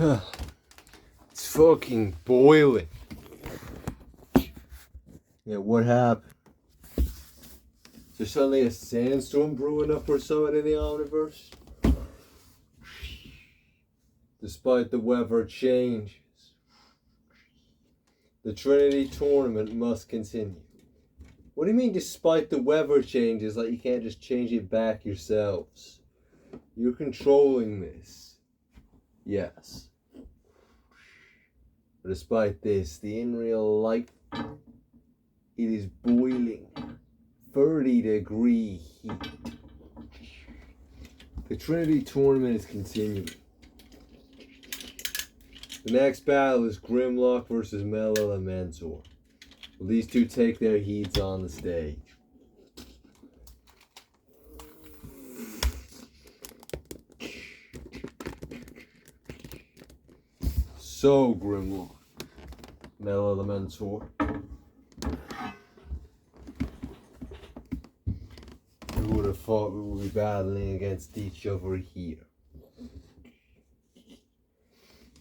It's fucking boiling. Yeah, what happened? Is there suddenly a sandstorm brewing up or something in the Omniverse? Despite the weather changes, the Trinity tournament must continue. What do you mean, despite the weather changes? Like, you can't just change it back yourselves. You're controlling this. Yes. But despite this, in real life, it is boiling. 30-degree heat. The Trinity tournament is continuing. The next battle is Grimlock versus Melelementor. Will these two take their heats on the stage? So, Grimlock, Melelementor, who would have thought we would be battling against each other here?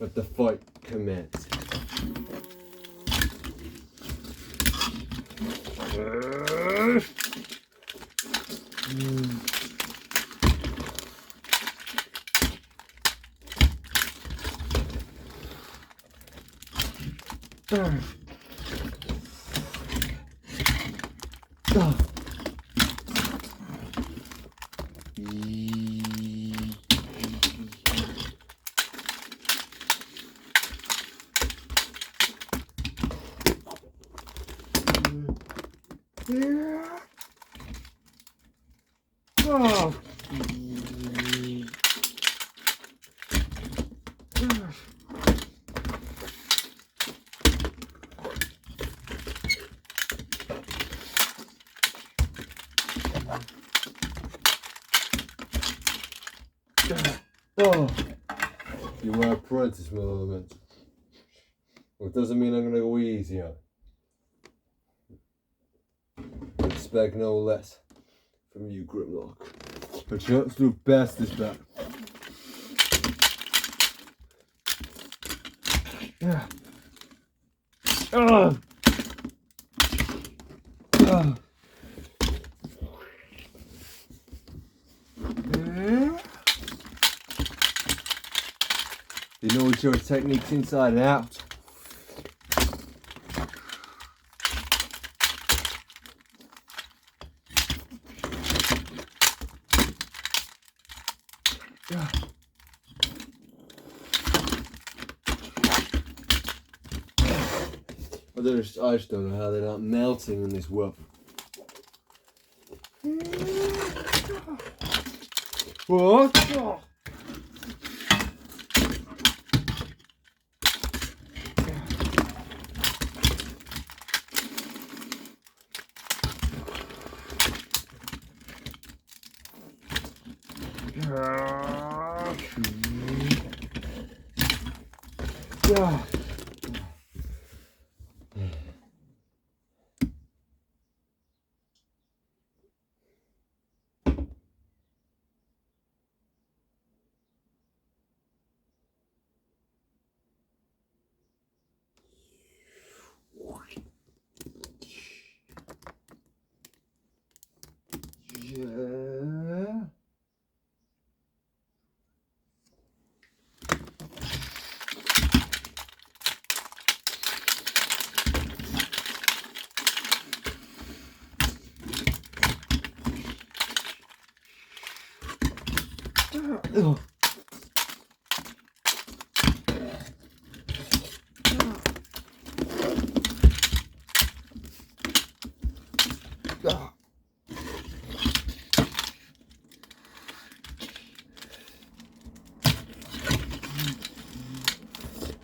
But the fight commences. You my apprentice, Melelementor. Well, it doesn't mean I'm gonna go easy on it. Expect no less from you, Grimlock. But your absolute best is battle. You know your techniques inside and out. I just don't know how they're not melting in this weapon. What?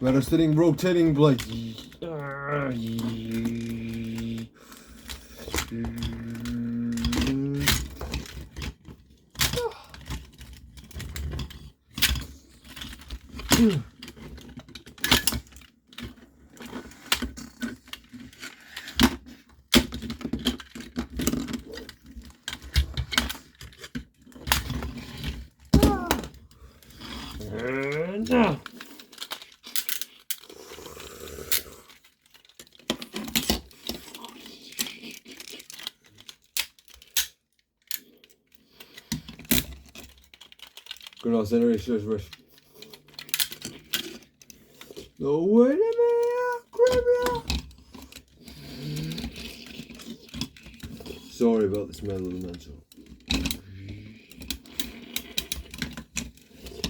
We're sitting rotating blade. Gonna send her a no, wait a minute, grab Sorry about this, my little mental.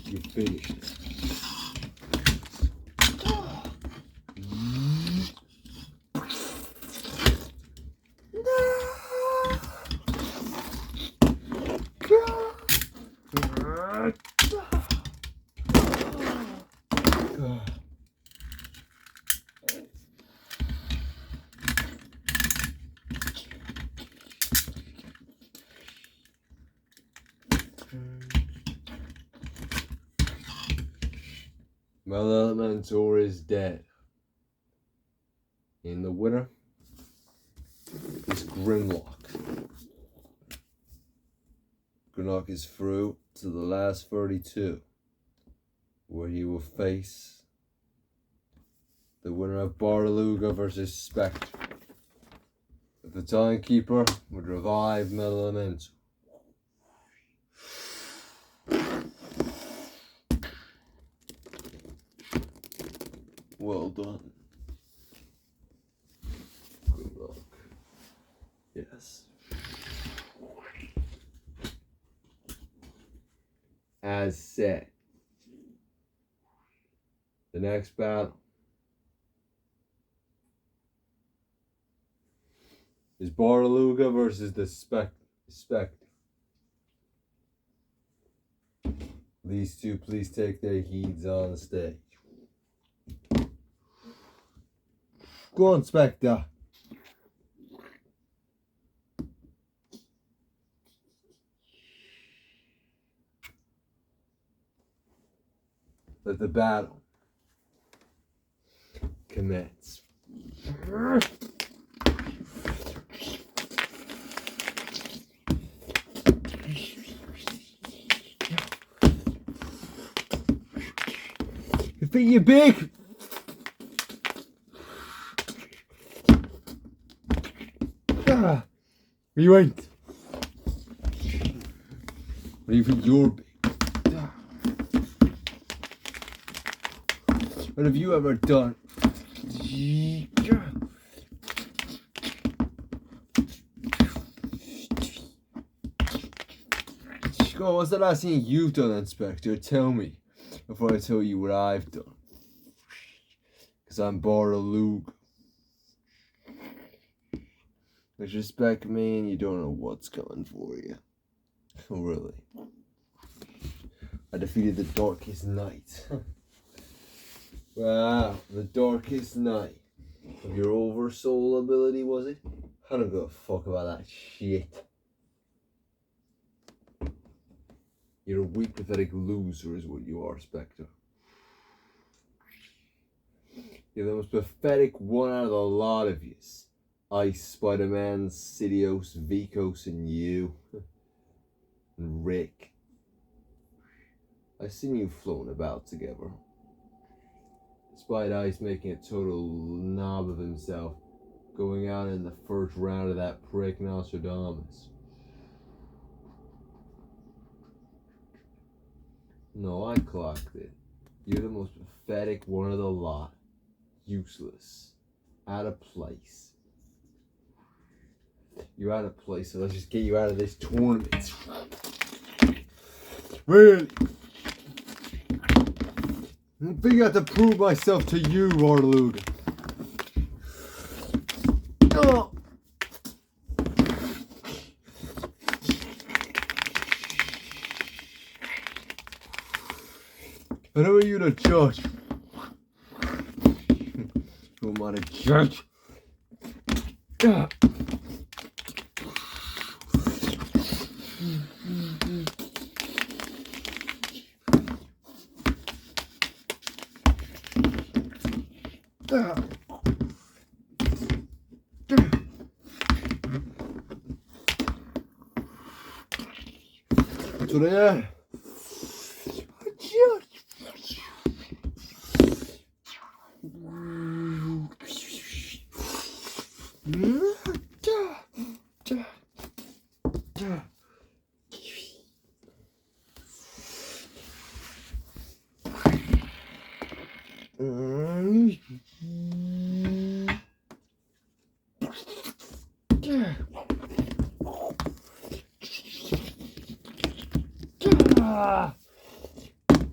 You finished. My Elementor is dead. And the winner is Grimlock. Grimlock is through to the last 32, where he will face the winner of Bardaluga versus Spectre. The Timekeeper would revive Metal Elementor. Well done. Good luck. Yes. As said, the next battle is Bardaluga versus the Spectre. These two, please take their heeds on the stage. Go on, Spectre. Let the battle commence. You think you're big? You ain't. What do you think you're big? What have you ever done? Go on, what's the last thing you've done, Inspector? Tell me before I tell you what I've done. Because I'm Bardaluga. Disrespect me and you don't know what's coming for you. Oh, really? I defeated the Darkest Night. Wow, the Darkest Night of your Oversoul ability, was it? I don't give a fuck about that shit. You're a weak, pathetic loser is what you are, Spectre. You're the most pathetic one out of the lot of yous. Ice, Spider-Man, Sidious, Vikos, and you. And Rick. I've seen you floating about together. Despite Ice making a total knob of himself, going out in the first round of that prick Nostradamus. No, I clocked it. You're the most pathetic one of the lot. Useless. Out of place. You're out of place, so let's just get you out of this tournament. Really? I think I have to prove myself to you, Bardaluga. Oh. I know you the judge. Who am I the judge? Today,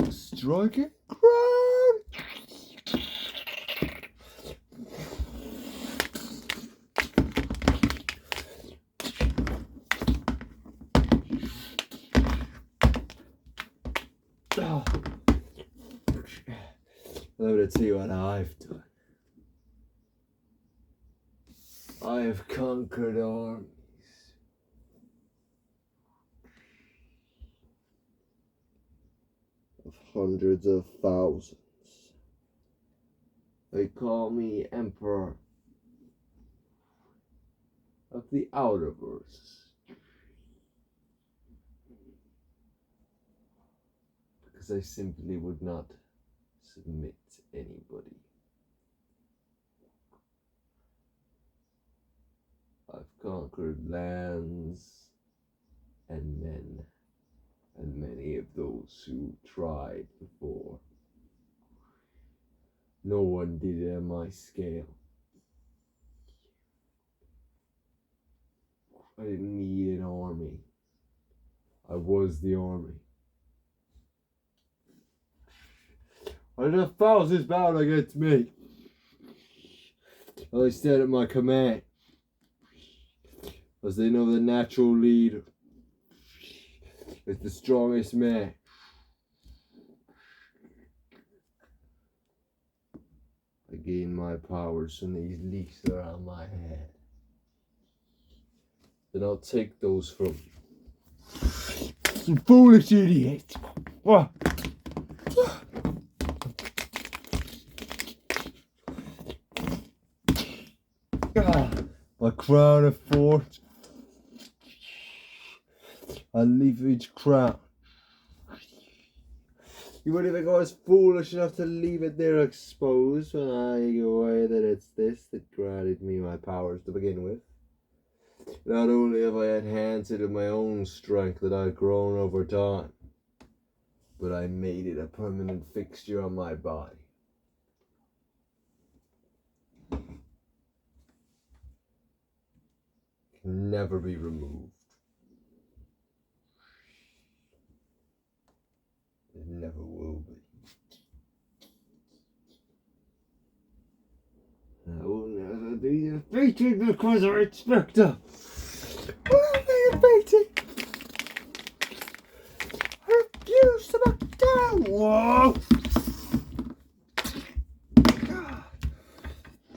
Striking ground. Let me tell you what I've done. I have conquered armies. Of hundreds of thousands. They call me Emperor of the Outerverse. Because I simply would not submit to anybody. I've conquered lands and men, and many of those who tried before. No one did it on my scale. I didn't need an army. I was the army. I did 1,000 bound against me. Well, they stayed at my command. As they know the natural leader is the strongest man. I gain my powers from these leaves that are on my head. Then I'll take those from you foolish idiot. What? My crown of thorns. I leave each crown. You wouldn't think I was foolish enough to leave it there exposed when I go away that it's this that granted me my powers to begin with. Not only have I enhanced it with my own strength that I've grown over time, but I made it a permanent fixture on my body. Can never be removed. It never will be. I will never be defeated because I expect her. Will be defeated. I refuse to back down. Whoa!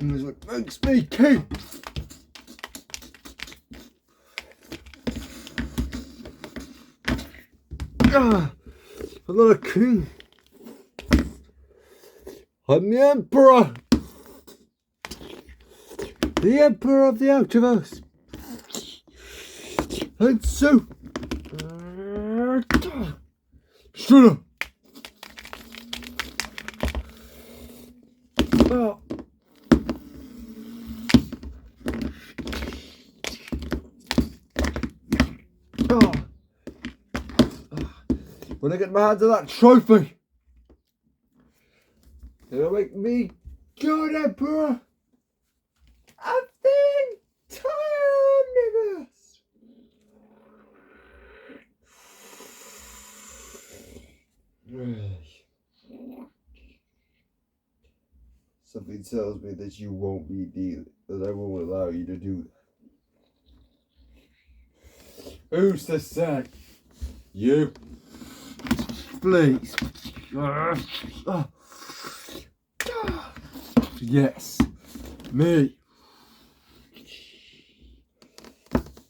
And that's what makes me king. I'm not a king. I'm the emperor. The emperor of the Outerverse. And so, shut up. Oh. Oh. When I get my hands on that trophy, it'll make me good emperor of the entire universe. Something tells me that you won't be dealing, that I won't allow you to do that. Who's to say? You. Please. Yes. Me.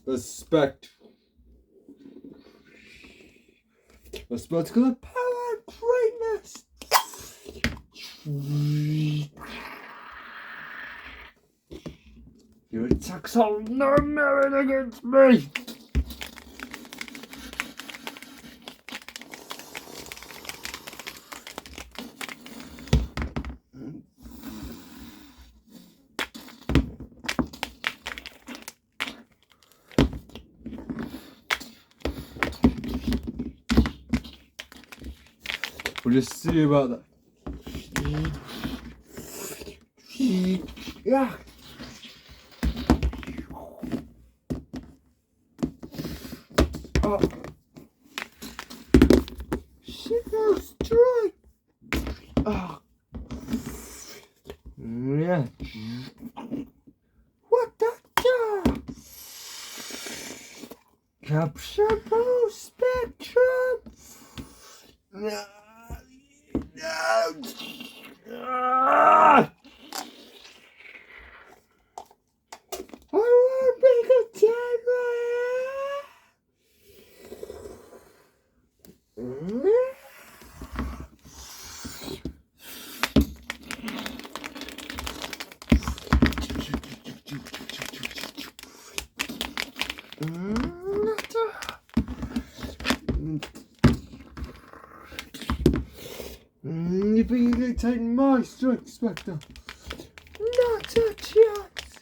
Respect. A spectacle of power and greatness. Your attacks hold no merit against me. We'll just see about that. Yeah. Oh. Signal strike. Oh. Yeah. What the? Capture Pro Spectrum. No. No. Ah. I want to make a you think you can take my strength, Spectre? Not a chance!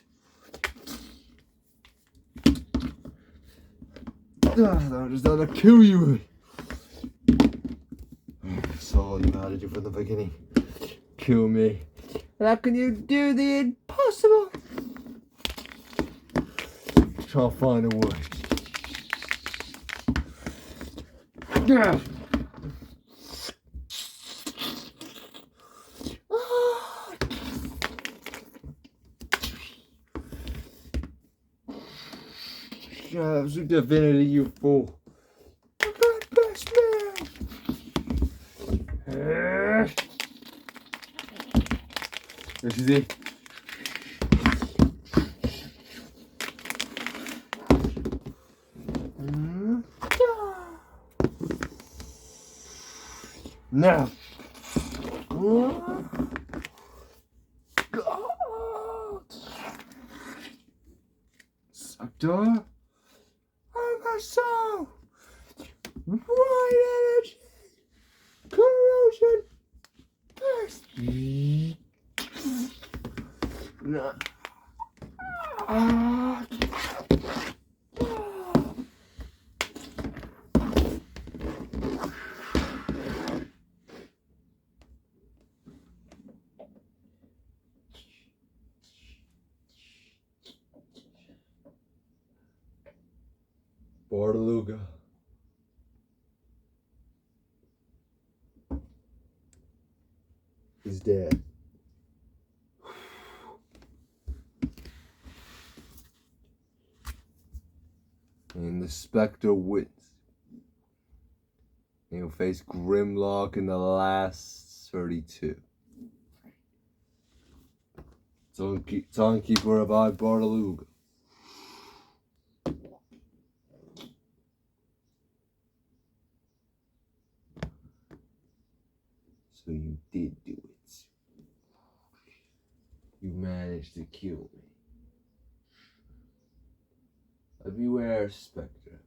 I just had to kill you! I saw you how to do from the beginning. Kill me. How can you do the impossible? Try to find a way. Yeah. Absolute divinity, you fool. I'm the best man. This is it. Now. Sector. Oh my soul! White energy! Corrosion! Burst! No. Bordaluga. He's dead. And the Spectre wins. And he'll face Grimlock in the last 32. Timekeeper by Bordaluga. So you did do it. You managed to kill me. Beware, Spectre.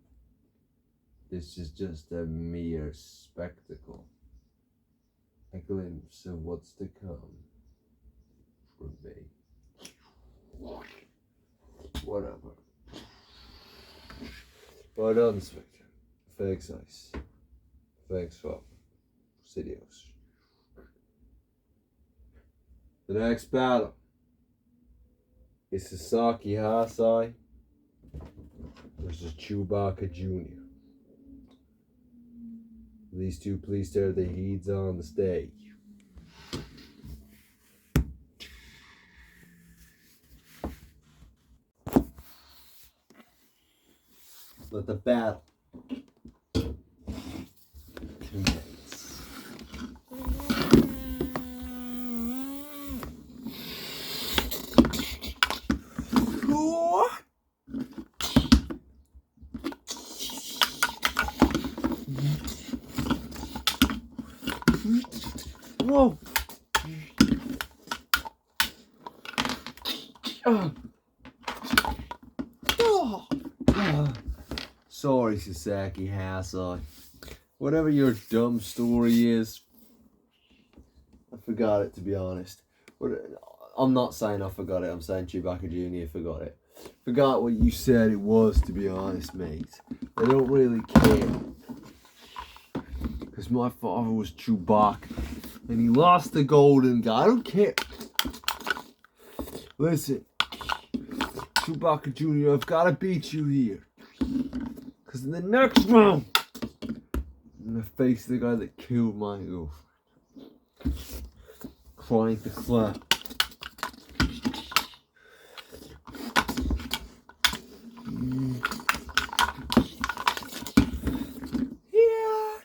This is just a mere spectacle. A glimpse of what's to come from me. Whatever. Well done, Spectre. Thanks, Ice. Thanks, Father. Sidious. The next battle is Sasaki Hasai versus Chewbacca Jr. These two, please stare their heads on the stage. Let the battle commence. Whoa! Sorry, Sasaki Hasai. Whatever your dumb story is, I forgot it, to be honest. I'm not saying I forgot it, I'm saying Chewbacca Jr. forgot it. Forgot what you said it was, to be honest, mate. I don't really care. Because my father was Chewbacca. And he lost the golden guy. I don't care. Listen, Chewbacca Jr., I've got to beat you here. Because in the next round, I'm going to face the guy that killed my girlfriend. Crying to clap. Yeah.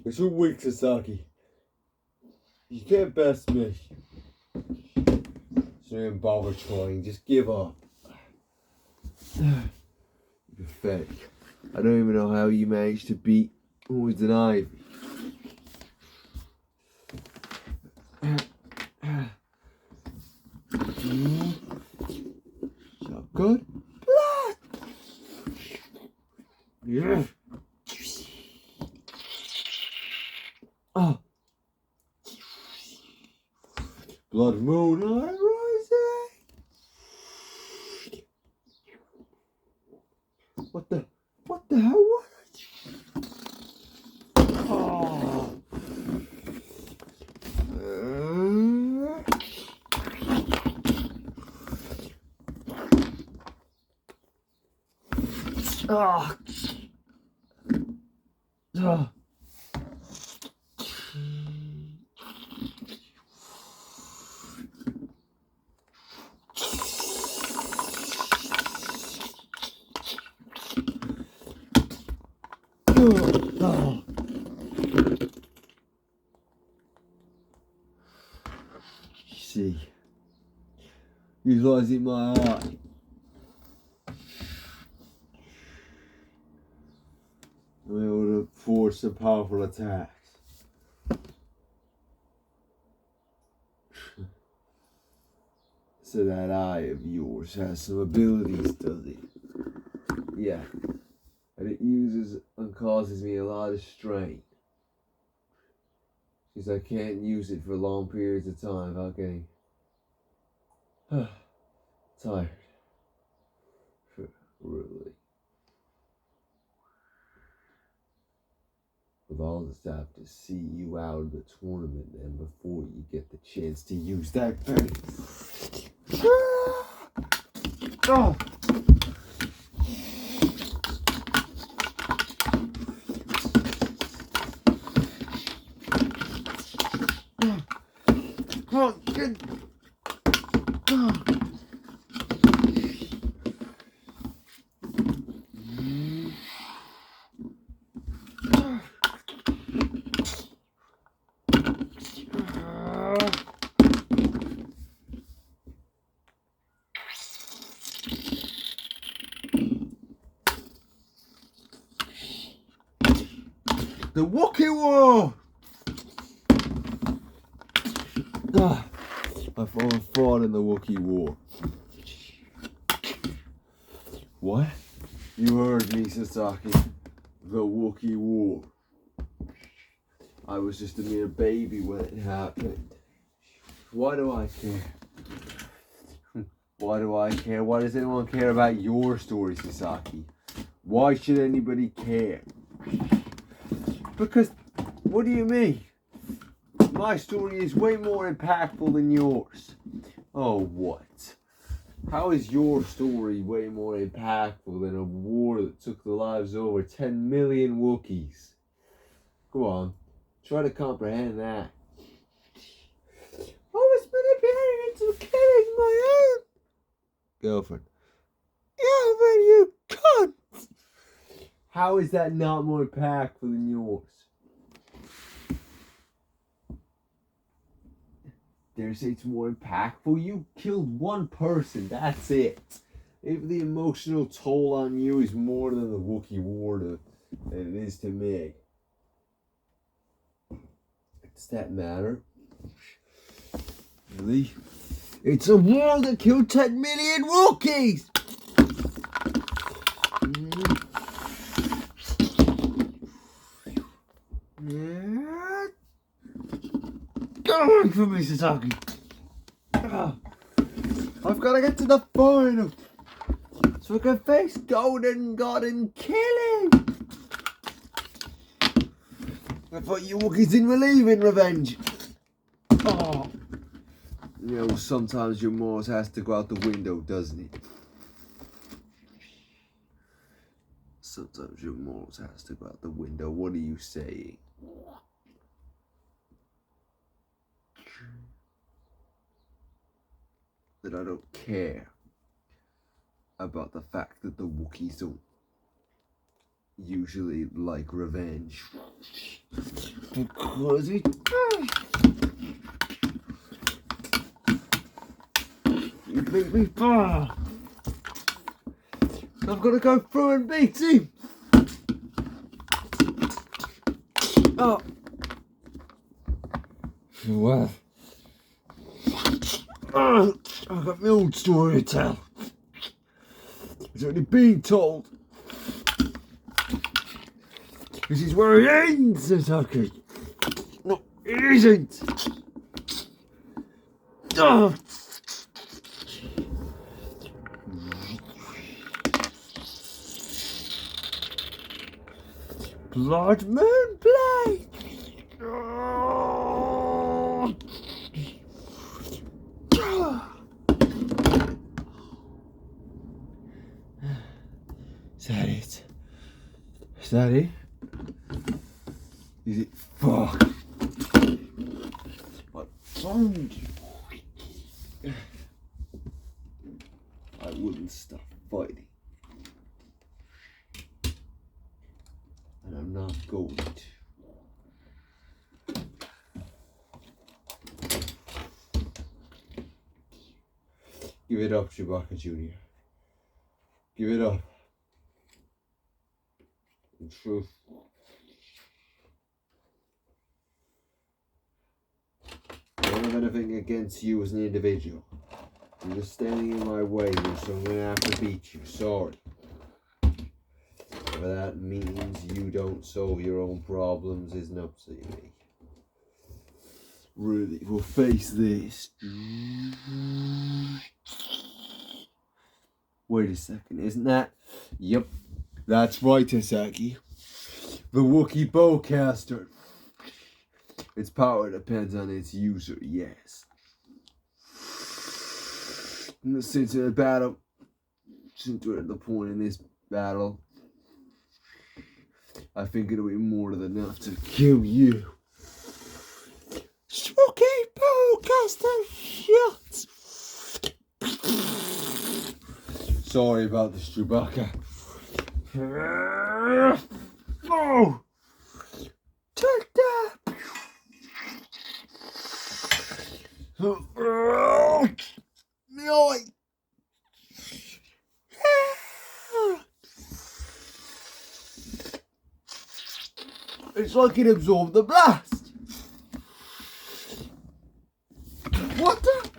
You're too weak, Sasaki. You can't best me. So don't bother trying, just give up. You're pathetic. I don't even know how you managed to beat Poison Ivy. Shotgun. Blood! Yeah. Oh. Blood moon, I'm rising. What the hell? What? Oh. Oh. Oh. Oh. See, he's losing my eye. I'm able to force some powerful attacks. So that eye of yours has some abilities, does it? Yeah. And it uses and causes me a lot of strain. Because I can't use it for long periods of time without getting tired. Really. With all this stuff to see you out of the tournament and before you get the chance to use that pen. Oh. Oh, good. The Wookiee War! I fought in the Wookiee War. What? You heard me, Sasaki. The Wookiee War. I was just a mere baby when it happened. Why do I care? Why do I care? Why does anyone care about your story, Sasaki? Why should anybody care? Because, what do you mean? My story is way more impactful than yours. Oh, what? How is your story way more impactful than a war that took the lives of over 10 million Wookiees? Go on, try to comprehend that. I was manipulated into killing my own girlfriend. Girlfriend, you cunt! How is that not more impactful than yours? Dare say it's more impactful? You killed one person, that's it. If the emotional toll on you is more than the Wookiee War than it is to me. Does that matter? Really? It's a war that killed 10 million Wookiees! Yeah. Go on for me, Sasaki. I've got to get to the final so I can face Golden God and kill him. I thought you Wookiees didn't believe in revenge. Oh. You know, sometimes your morals has to go out the window, doesn't it? Sometimes your morals has to go out the window. What are you saying? That I don't care about the fact that the Wookiees don't usually like revenge. Because it... You beat me far. I've got to go through and beat him. Oh. Well. I've got my own story to tell. It's already been told. This is where it ends, Sasaki. No, it isn't. Oh. Blood Moon Blade. Oh. Is that it? Is that it? Is it? Fuck. I told you. I wouldn't stop fighting. And I'm not going to. Give it up, Chewbacca Jr. Give it up. In truth. I don't have anything against you as an individual. You're just standing in my way, so I'm gonna have to beat you. Sorry. Whatever that means, you don't solve your own problems isn't up to me. Really, we'll face this. Wait a second, isn't that? Yep, that's right, Tasaki. The Wookiee Bowcaster. Its power depends on its user, yes. Since we're at the point in this battle, I think it'll be more than enough to kill you. Wookiee Bowcaster shot! Sorry about this, Chewbacca. No! Take that! No! It's like it absorbed the blast. What the?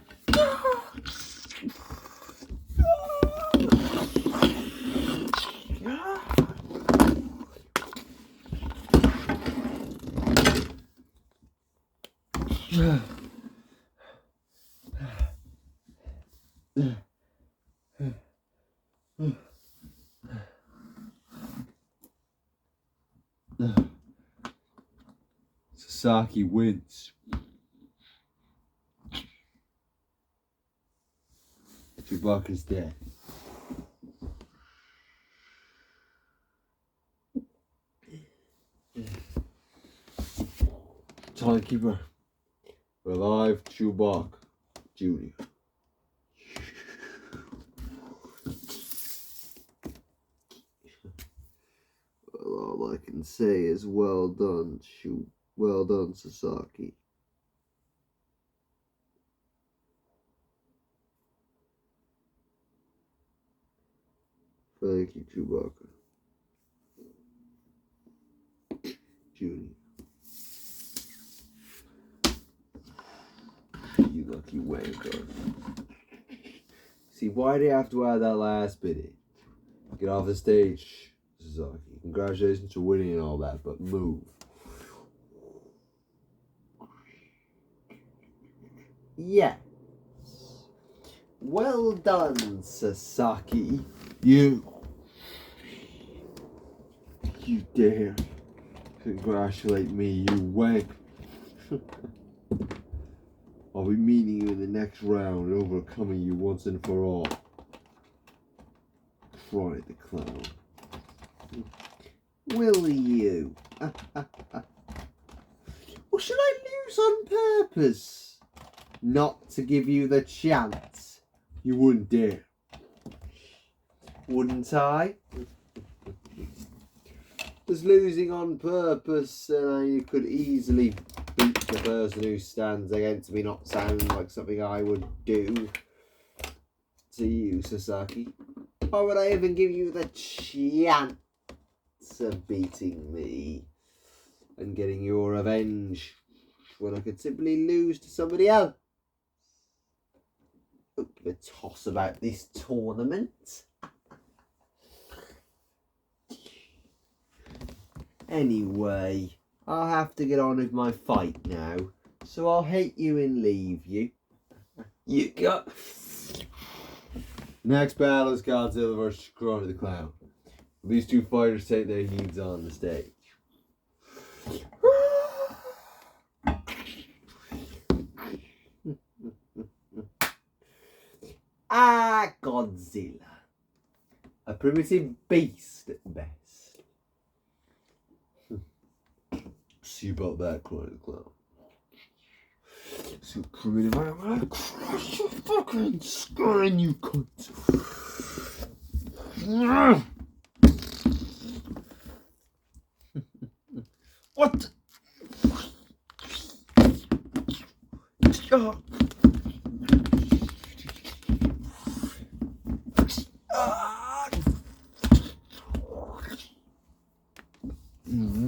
Sasaki wins. Chewbacca's dead. Timekeeper. Revive Chewbacca Jr. Well, all I can say is well done, well done, Sasaki. Thank you, Chewbacca Jr. You lucky wanker. See, why do you have to add that last bit in? Get off the stage, Sasaki. Congratulations for winning and all that, but move. Yes. Well done, Sasaki. You dare congratulate me, you wank. I'll be meeting you in the next round, overcoming you once and for all. Cry the clown. Will you? Or should I lose on purpose? Not to give you the chance. You wouldn't dare. Wouldn't I? Was losing on purpose, and you could easily beat the person who stands against me, not sound like something I would do to you, Sasaki. Why would I even give you the chance of beating me and getting your revenge when I could simply lose to somebody else? Don't give a toss about this tournament. Anyway, I'll have to get on with my fight now, so I'll hate you and leave you. You got. Next battle is Godzilla vs. Crony the Clown. These two fighters take their heats on the stage. Godzilla. A primitive beast at best. See about that, Crony the Clown. So primitive, I'm gonna crush your fucking spine, you cunt. What?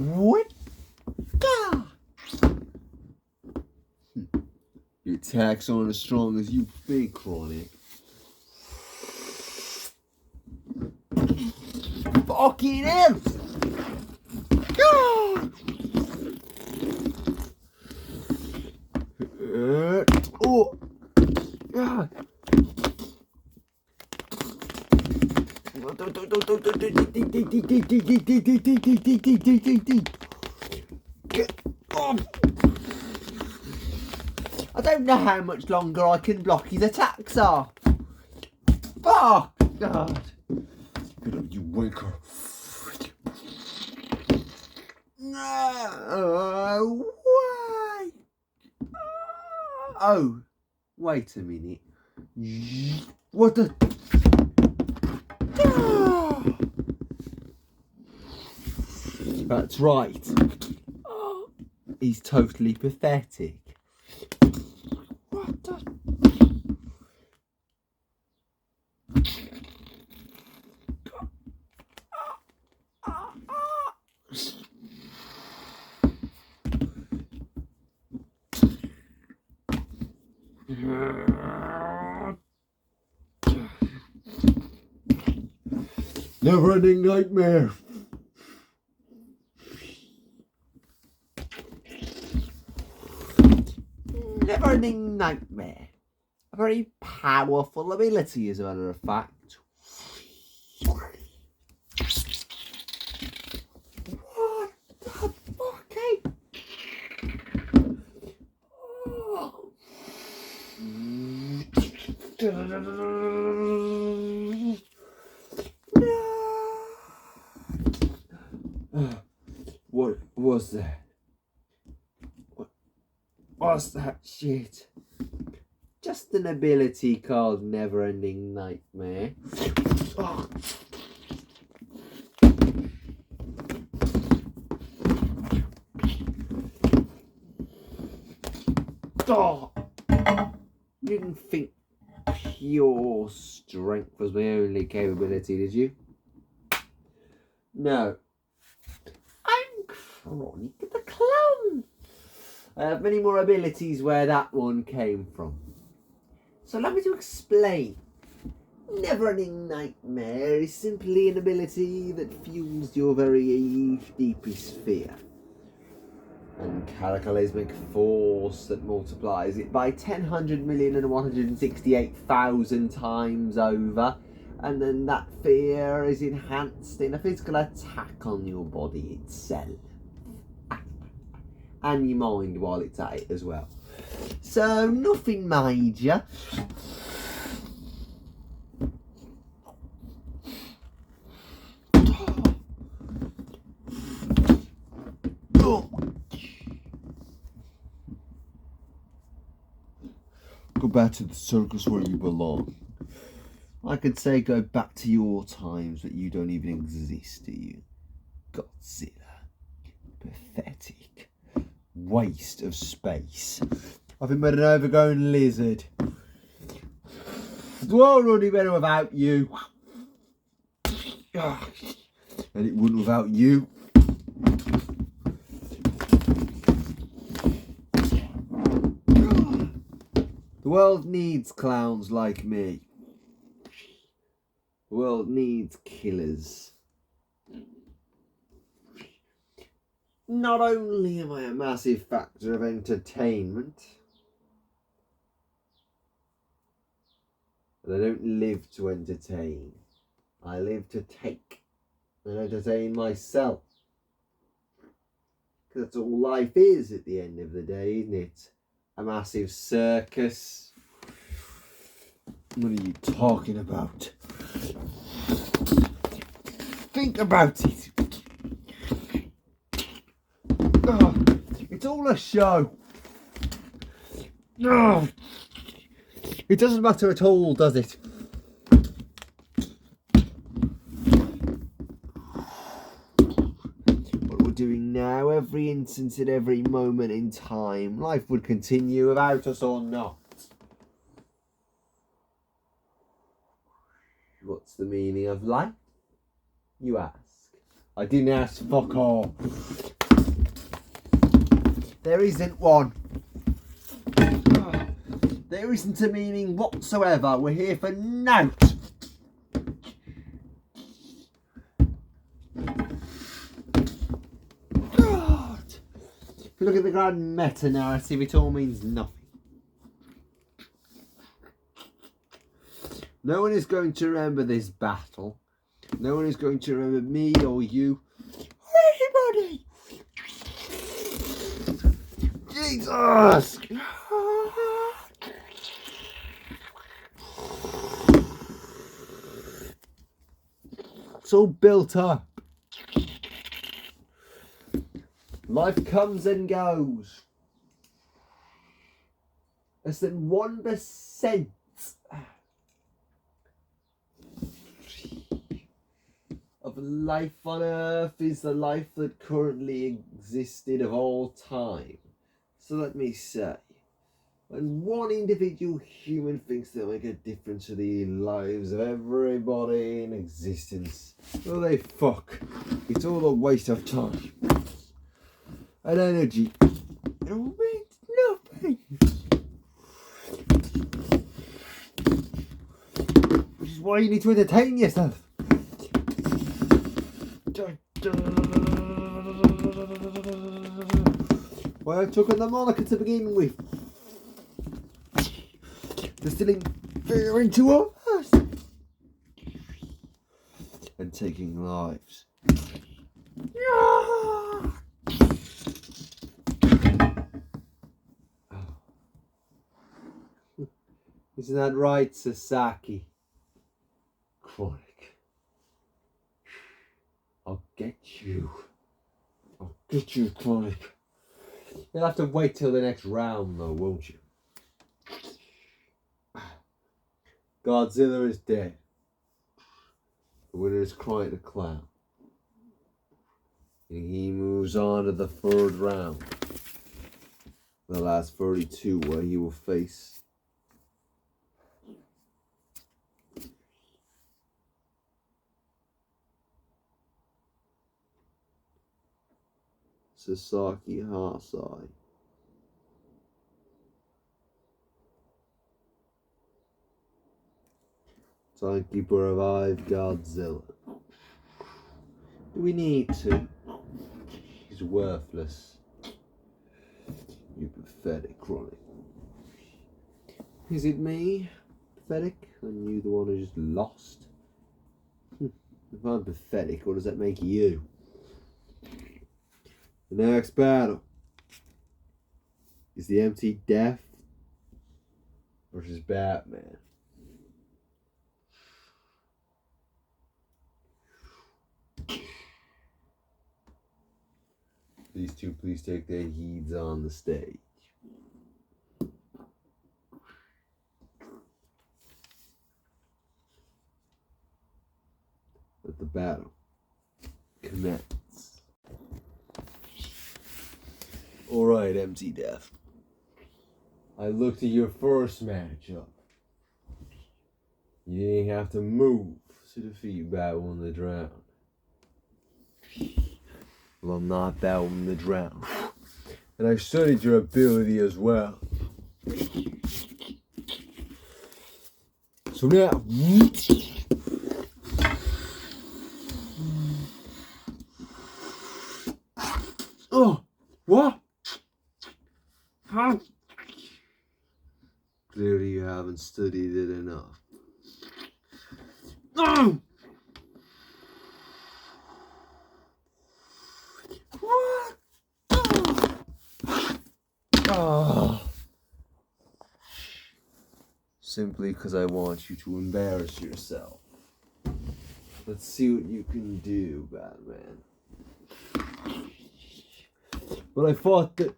What? Your attacks aren't as strong as you think, Chronic. Fucking hell! Oh! God! I don't know how much longer I can block his attacks are. Fuck! God. Get up, you wanker. No, why? Oh, wait a minute. What the? That's right. He's totally pathetic. What the? Never-ending nightmare. Never-ending nightmare. A very powerful ability, as a matter of fact. What the fuck? What was that? What's that shit? Just an ability called Never-ending Nightmare. Oh. Oh. You didn't think pure strength was my only capability, did you? No. I'm Chronic the Clown. I have many more abilities where that one came from. So allow me to explain. Never-ending Nightmare is simply an ability that fuels your very deepest fear. and cataclysmic force that multiplies it by 10,168,000 times over, and then that fear is enhanced in a physical attack on your body itself and your mind while it's at it as well. So nothing major. Go back to the circus where you belong. I could say go back to your times, but you don't even exist, do you? Godzilla. Pathetic. Waste of space. Nothing but an overgrown lizard. The world would be better without you. And it wouldn't without you. The world needs clowns like me. The world needs killers. Not only am I a massive factor of entertainment, but I don't live to entertain. I live to take and entertain myself. Because that's all life is at the end of the day, isn't it? A massive circus. What are you talking about? Think about it. Oh, it's all a show. Oh, it doesn't matter at all, does it? What we're doing now, every instant at every moment in time, life would continue without us or not. What's the meaning of life? You ask. I didn't ask, fuck all. There isn't one. There isn't a meaning whatsoever. We're here for nought. God. If you look at the grand meta-narrative, it all means nothing. No one is going to remember this battle. No one is going to remember me or you or anybody. Jesus! It's all built up. Life comes and goes. Less than 1% of life on Earth is the life that currently existed of all time. So let me say, when one individual human thinks they'll make a difference to the lives of everybody in existence, well, they fuck. It's all a waste of time and energy. It all means nothing. Which is why you need to entertain yourself. Why I took on the moniker to begin with. Distilling fear into us and taking lives. Isn't that right, Sasaki? Chronic. I'll get you. I'll get you, Chronic. You'll have to wait till the next round, though, won't you? Godzilla is dead. The winner is Chronic the Clown. And he moves on to the third round. The last 32, where he will face Sasaki Hasai. Timekeeper revived Godzilla. Do we need to? He's worthless. You pathetic Chronic. Is it me? Pathetic? And you the one who just lost? If I'm pathetic, what does that make you? The next battle is the Empty Death versus Batman. These two please take their heeds on the stage. Let the battle commence. Alright, Empty Death. I looked at your first matchup. You didn't have to move to defeat Batwoman the Drowned. Well, I'm not Batwoman the Drowned. And I studied your ability as well. So now... Oh! What? Huh? Clearly you haven't studied it enough. Oh! What? Oh. Simply because I want you to embarrass yourself. Let's see what you can do, Batman. But I thought that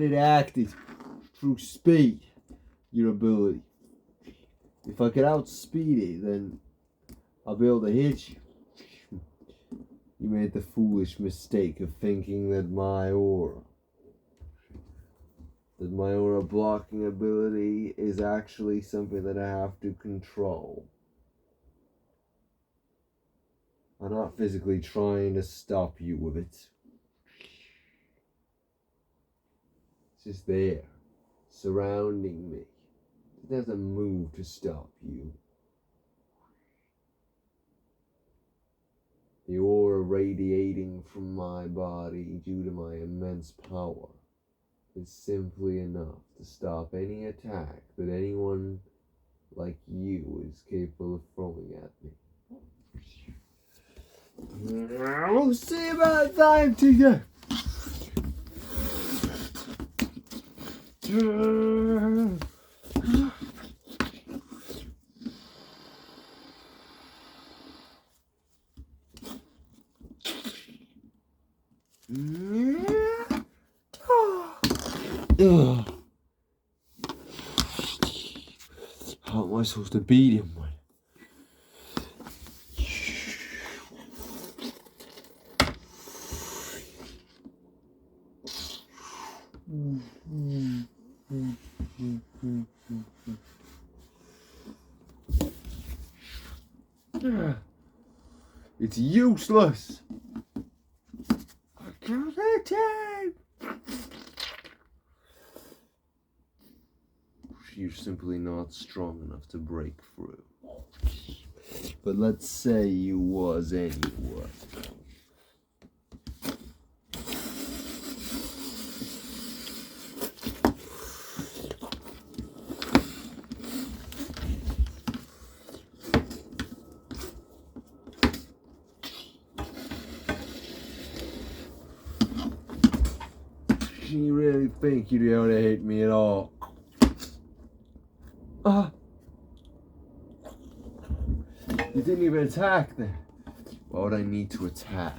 it acted through speed, your ability. If I could outspeed it, then I'll be able to hit you. You made the foolish mistake of thinking that my aura blocking ability is actually something that I have to control. I'm not physically trying to stop you with it. It's just there, surrounding me. It doesn't move to stop you. The aura radiating from my body due to my immense power is simply enough to stop any attack that anyone like you is capable of throwing at me. We'll see about time today. How am I supposed to beat him? It's useless. I can't hit him. You're simply not strong enough to break through. But let's say you was anyway. You really think you'd be able to hate me at all? You didn't even attack then. Why would I need to attack?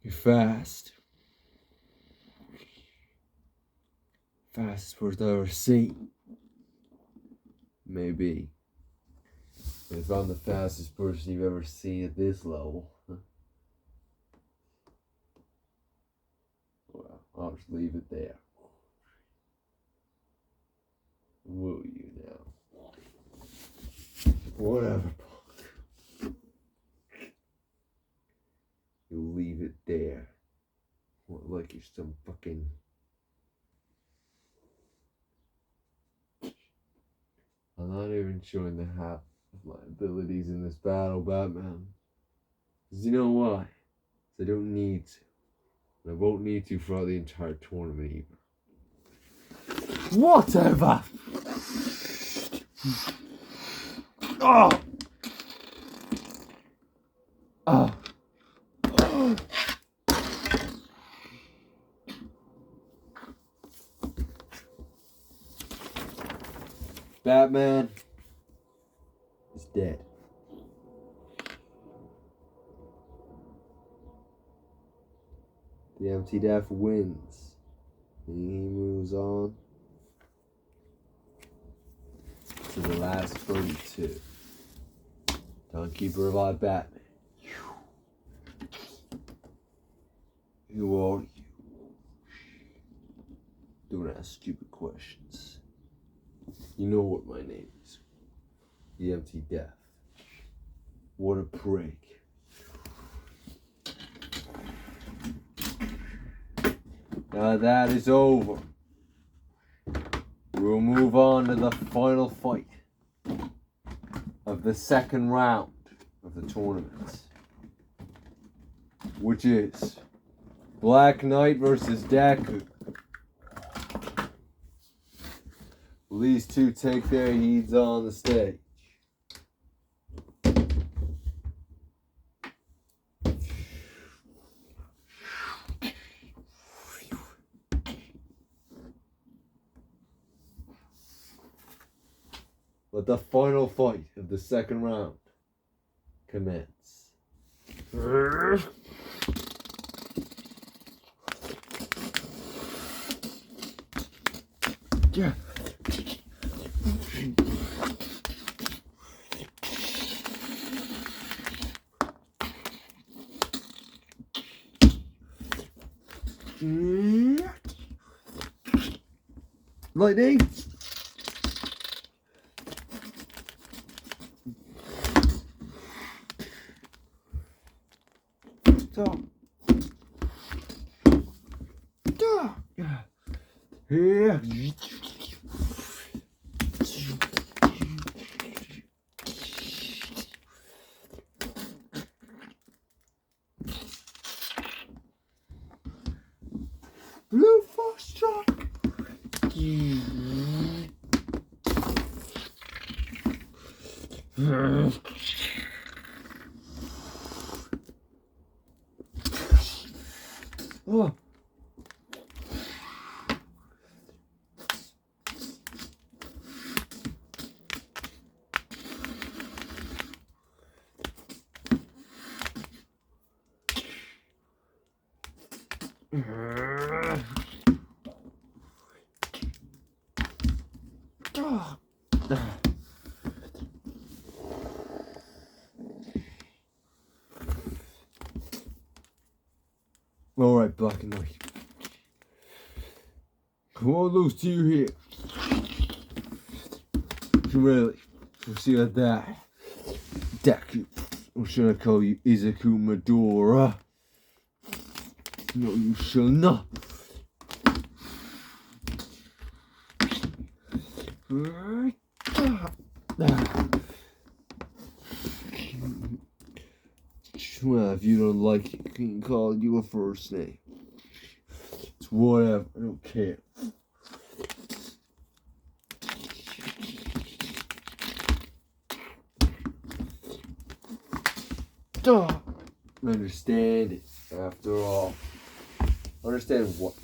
You're fast. Fastest person I've ever seen. Maybe. But if I'm the fastest person you've ever seen at this level, well, I'll just leave it there. Will you now? Whatever, punk. You leave it there. some fucking... I'm not even showing the half of my abilities in this battle, Batman. Because you know why? Because I don't need to. And I won't need to throughout the entire tournament either. Whatever! Oh! Oh! Oh! Batman is dead. The Empty Death wins. And he moves on to the last 32. Timekeeper of Batman. Who are you? Don't ask stupid questions. You know what my name is. The Empty Death. What a prig. Now that is over. We'll move on to the final fight of the second round of the tournament, which is Black Knight versus Deku. Will these two take their heats on the stage? Let the final fight of the second round commence. Yeah. Lightning. Stop. Here. Blue Fox strike. Oh. Alright, Black and White. Come on, those two here. Really? We'll see like that. Deku. Or should I call you Izuku Midora? No, you shall not. Well, if you don't like it, you can call you a first name. It's whatever, I don't care. Understand it, after all. Understand what?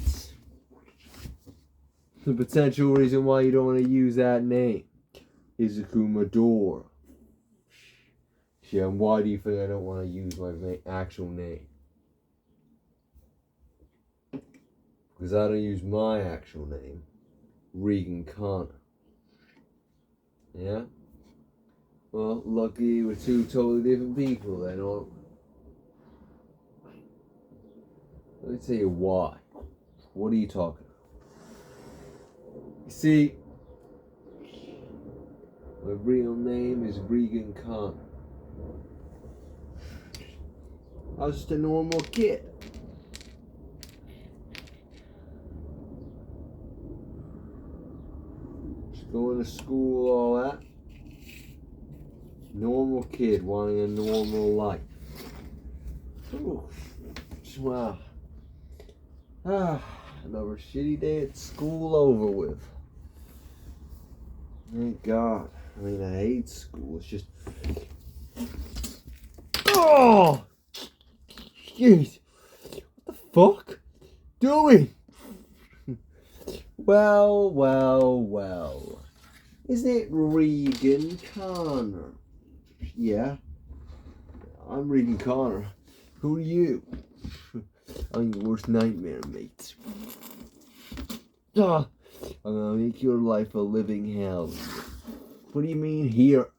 The potential reason why you don't want to use that name. Izuku Midora. Yeah, and why do you think I don't want to use my actual name? Because I don't use my actual name, Regan Connor. Yeah? Well, lucky we're two totally different people then, aren't we? Let me tell you why. What are you talking about? You see, my real name is Regan Connor. I was just a normal kid. going to school, all that. Normal kid wanting a normal life. Ooh. Wow. Another shitty day at school over with. Thank God. I mean, I hate school. It's just... Oh! Jeez. What the fuck? Doing? Well. Isn't it Regan Connor? Yeah. I'm Regan Connor. Who are you? I'm your worst nightmare, mate. I'm gonna make your life a living hell. What do you mean here?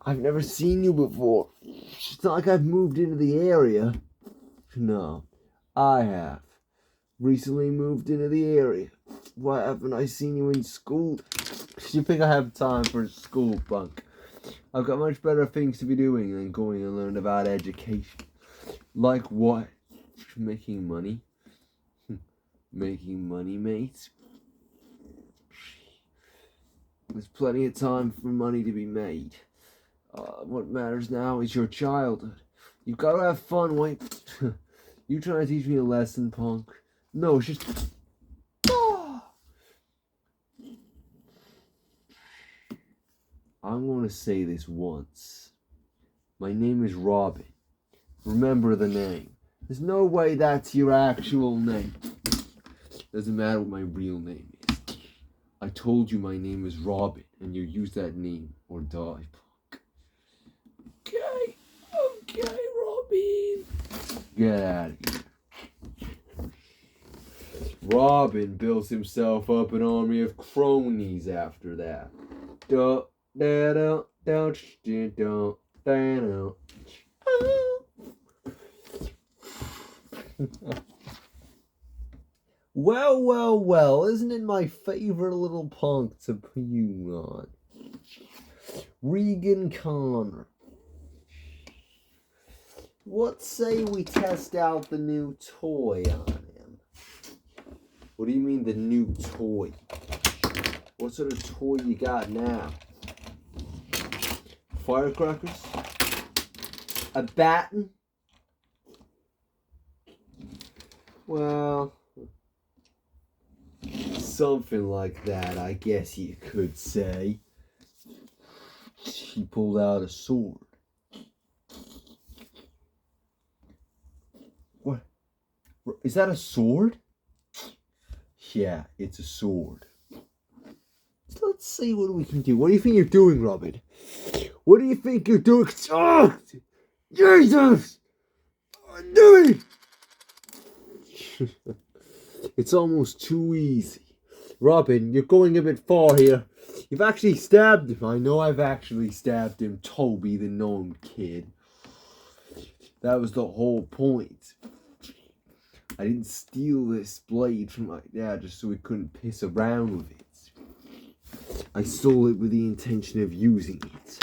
I've never seen you before. It's not like I've moved into the area. No, I have. Recently moved into the area. Why haven't I seen you in school? You think I have time for school bunk? I've got much better things to be doing than going and learn about education. Like what? Making money? Making money, mate? There's plenty of time for money to be made. What matters now is your childhood. You've got to have fun, wait. You trying to teach me a lesson, punk? No, it's just... I'm going to say this once. My name is Robin. Remember the name. There's no way that's your actual name. Doesn't matter what my real name is. I told you my name is Robin, and you use that name or die, punk. Okay, Robin. Get out of here. Robin builds himself up an army of cronies after that. Well, isn't it my favorite little punk to pune on? Regan Connor. What say we test out the new toy on him? What do you mean the new toy? What sort of toy you got now? Firecrackers? A baton? Well, something like that, I guess you could say. He pulled out a sword. What? Is that a sword? Yeah, it's a sword. So let's see what we can do. What do you think you're doing, Robin? What do you think you're doing? Oh, Jesus! I'm doing. It's almost too easy. Robin, you're going a bit far here. You've actually stabbed him. I know I've actually stabbed him, Toby, the gnome kid. That was the whole point. I didn't steal this blade from my dad just so he couldn't piss around with it. I stole it with the intention of using it.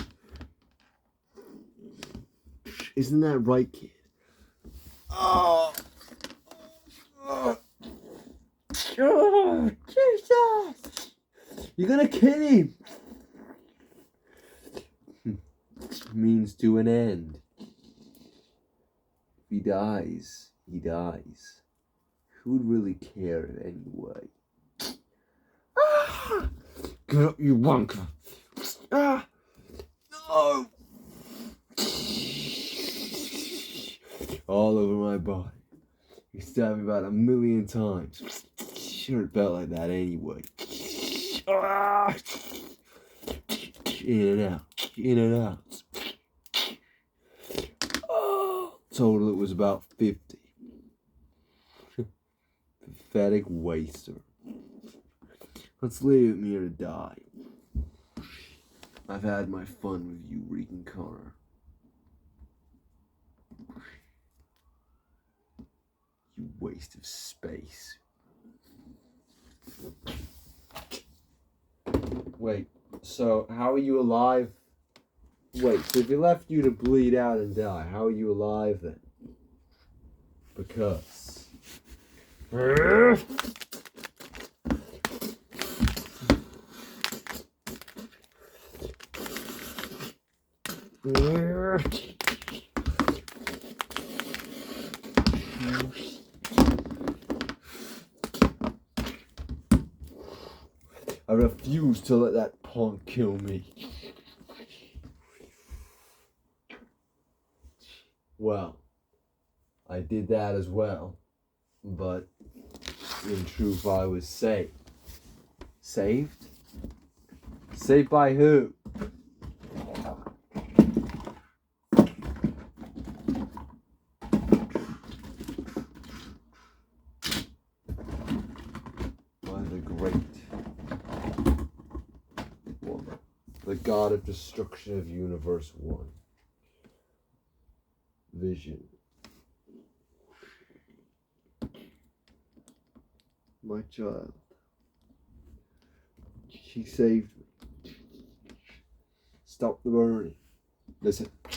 Isn't that right, kid? Oh, Jesus! You're gonna kill him! Means to an end. If he dies, he dies. Who'd really care anyway? Ah! Get up, you wanker! Ah! No! All over my body. You stabbed me about 1,000,000 times. Sure it felt like that anyway. Ah! In and out. In and out. Oh! Total it was about 50. Pathetic waster. Let's leave him here to die. I've had my fun with you, Regan Connor. You waste of space. Wait, so how are you alive? Wait, so if he left you to bleed out and die, how are you alive then? Because... I refuse to let that punk kill me. Well, I did that as well, but in truth I was saved. Saved? Saved by who? By the great one, the god of destruction of Universe 1. Vision. My child. She saved me. Stop the burning. Listen, I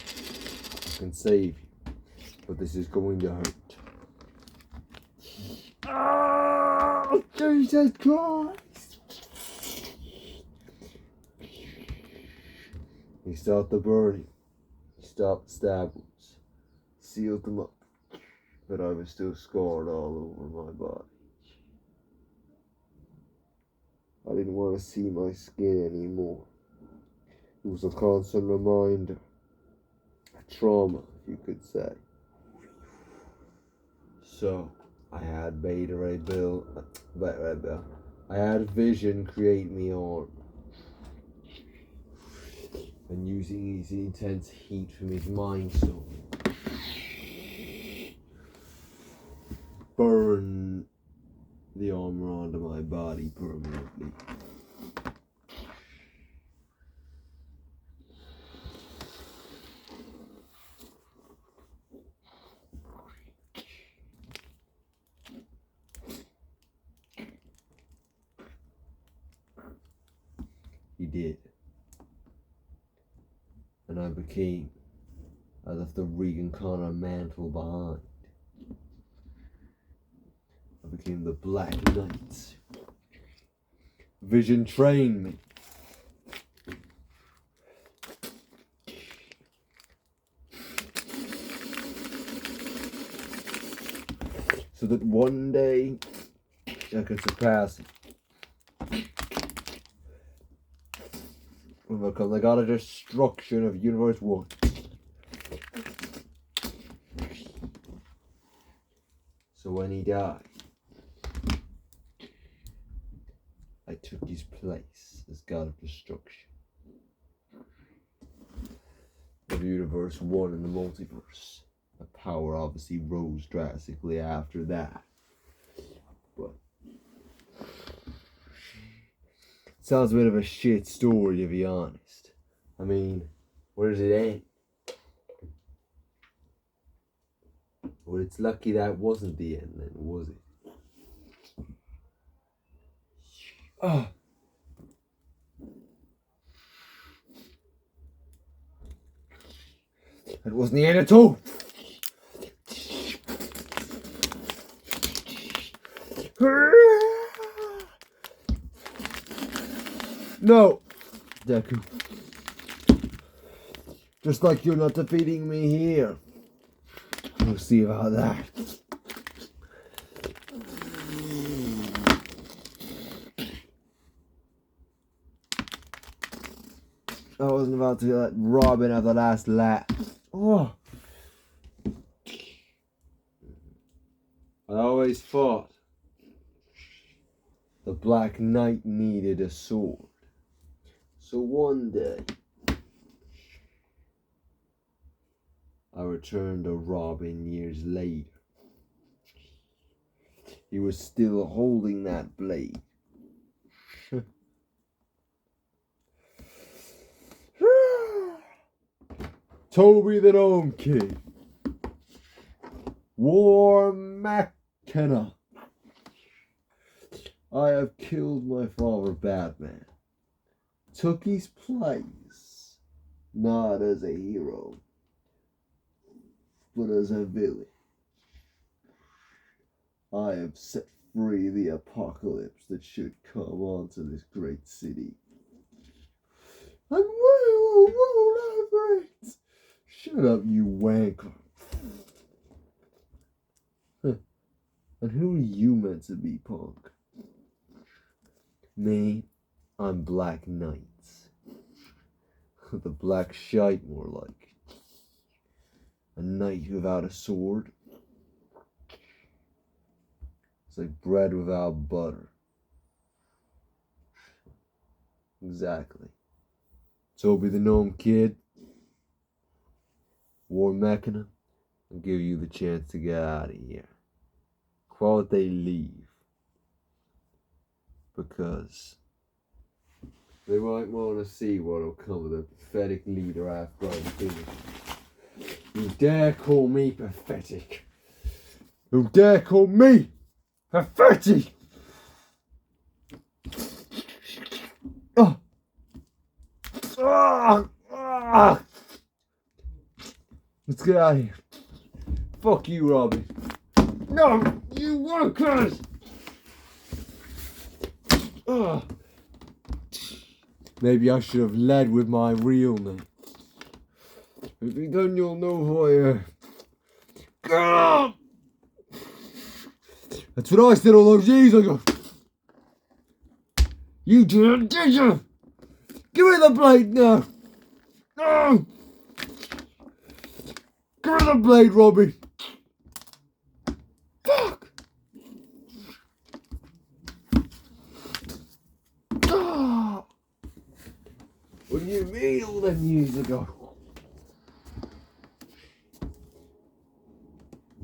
can save you, but this is going to hurt. Oh, Jesus Christ! He stopped the burning. He stopped the stab wounds. Sealed them up. But I was still scarred all over my body. I didn't want to see my skin anymore. It was a constant reminder. A trauma, if you could say. So, I had Beta Ray Bill. I had Vision create me armor. And using his intense heat from his mind soul, burn the armor onto my body permanently. He did. And I became, I left the Regan Connor mantle behind. I became the Black Knight. Vision trained me. So that one day I could surpass him. And become the god of destruction of Universe 1. So when he died, I took his place as god of destruction of Universe 1 in the multiverse. My power obviously rose drastically after that. But sounds a bit of a shit story, to be honest. I mean, where does it end? Well, it's lucky that wasn't the end then, was it? Oh. It wasn't the end at all. No, Deku. Just like you're not defeating me here. We'll see about that. I wasn't about to let Robin have the last laugh. Oh. I always thought the Black Knight needed a sword. So one day, I returned to Robin years later. He was still holding that blade. Toby the Gnome King. War Machina. I have killed my father, Batman. Took his place, not as a hero, but as a villain. I have set free the apocalypse that should come onto this great city. And we will rule friends. Shut up, you wanker. Huh. And who are you meant to be, punk? Me, I'm Black Knight. The black shite, more like. A knight without a sword. It's like bread without butter. Exactly. Toby the Gnome Kid, War Mechana, I'll give you the chance to get out of here. Quality leave. Because they might want to see what'll come of the pathetic leader after I'm finished. You dare call me pathetic? You dare call me pathetic? Oh. Let's get out of here. Fuck you, Robbie. No, you workers! Maybe I should have led with my real name. Maybe then you'll know who I am. That's what I said all those years ago. You didn't, did you? Give me the blade now. No! Give me the blade, Robbie. Fuck! What do you mean all them years ago?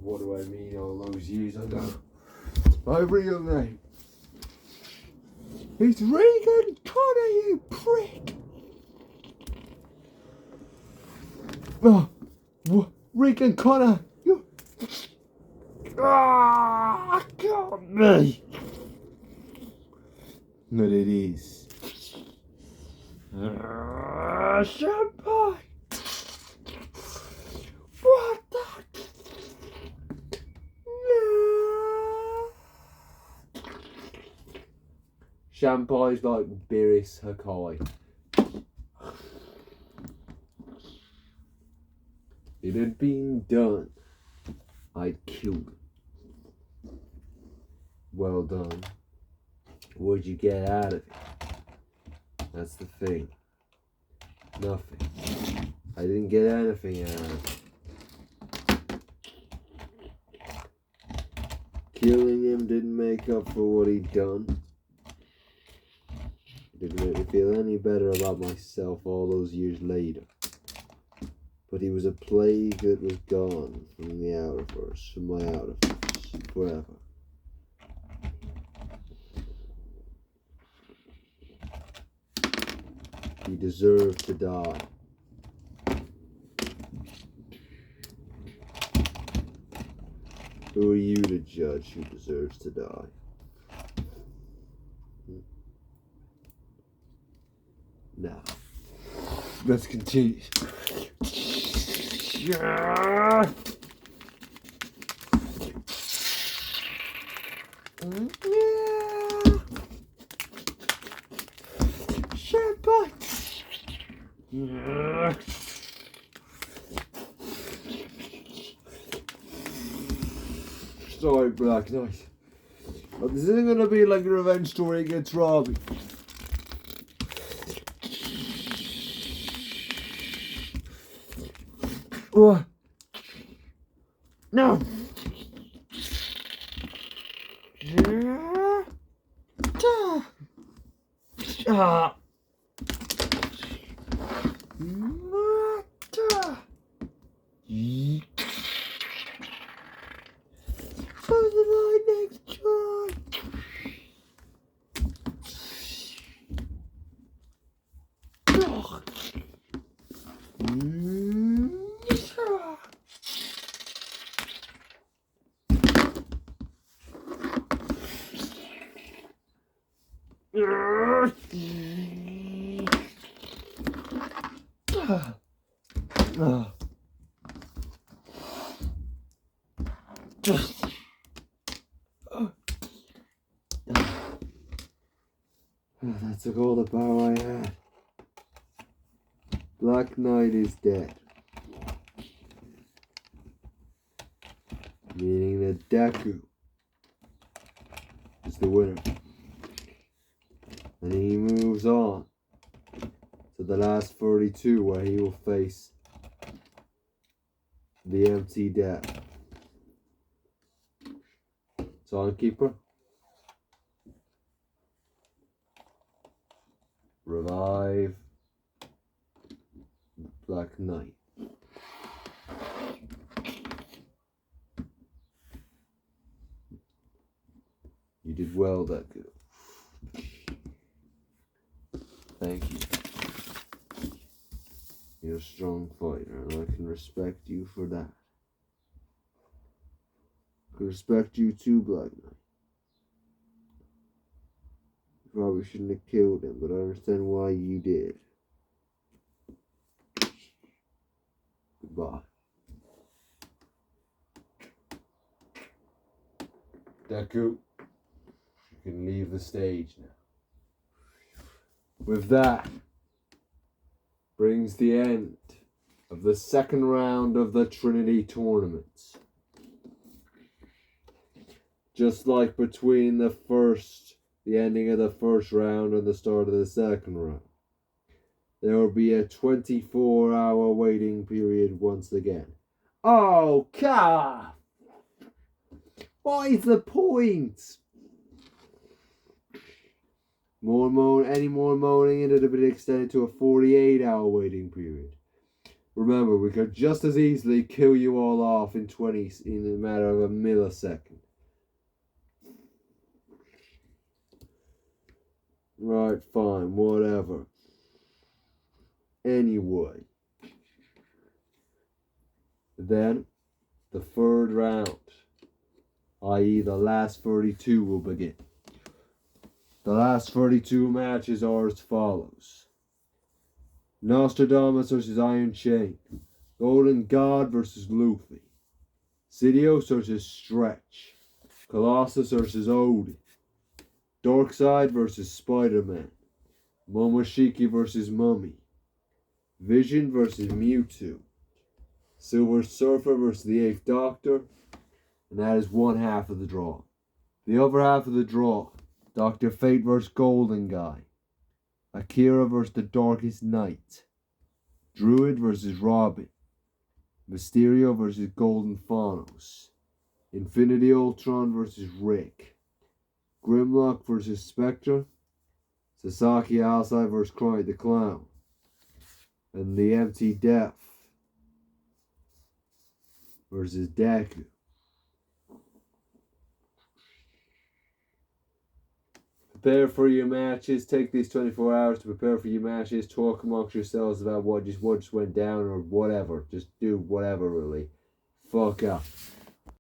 What do I mean all those years ago? My real name. It's Regan Connor, you prick! Regan Connor, you... God, me! But it is. Champagne! What the... No! Champagne's like Beerus Hakai. It had been done. I'd killed him. Well done. What'd you get out of it? That's the thing. Nothing. I didn't get anything out of it. Killing him didn't make up for what he'd done. Didn't make me feel any better about myself all those years later. But he was a plague that was gone from the Outerverse, from my Outerverse, forever. He deserved to die. Who are you to judge who deserves to die? Now, let's continue. Champagne. Sorry, Black Knight. But this isn't gonna be like a revenge story against Robbie. What? No. That took all the power I had. Black Knight is dead. Meaning that Deku is the winner. And he moves on to the last 32 where he will face the Empty Death. Timekeeper. Revive Black Knight. You did well, Deku. Thank you. You're a strong fighter, and I can respect you for that. I can respect you too, Black Knight. You probably shouldn't have killed him, but I understand why you did. Goodbye. Deku, you can leave the stage now. With that, brings the end of the second round of the Trinity tournaments. Just like between the ending of the first round and the start of the second round, there will be a 24-hour waiting period once again. Oh, God! What is the point? Any more moaning, and it'll be extended to a 48-hour waiting period. Remember, we could just as easily kill you all off in a matter of a millisecond. Right, fine, whatever. Anyway. Then, the third round, i.e. the last 32, will begin. The last 32 matches are as follows. Nostradamus versus Iron Chain. Golden God versus Luffy. Sidious versus Stretch. Colossus versus Odin. Darkseid versus Spider-Man. Momoshiki versus Mummy. Vision versus Mewtwo. Silver Surfer versus the 8th Doctor. And that is one half of the draw. The other half of the draw. Dr. Fate vs. Golden Guy. Akira vs. the Darkest Knight. Druid vs. Robin. Mysterio vs. Golden Thanos. Infinity Ultron vs. Rick. Grimlock vs. Spectre. Sasaki Alzai vs. Clyde the Clown. And the Empty Death versus Deku. Prepare for your matches. Take these 24 hours to prepare for your matches. Talk amongst yourselves about what just went down or whatever. Just do whatever, really. Fuck up.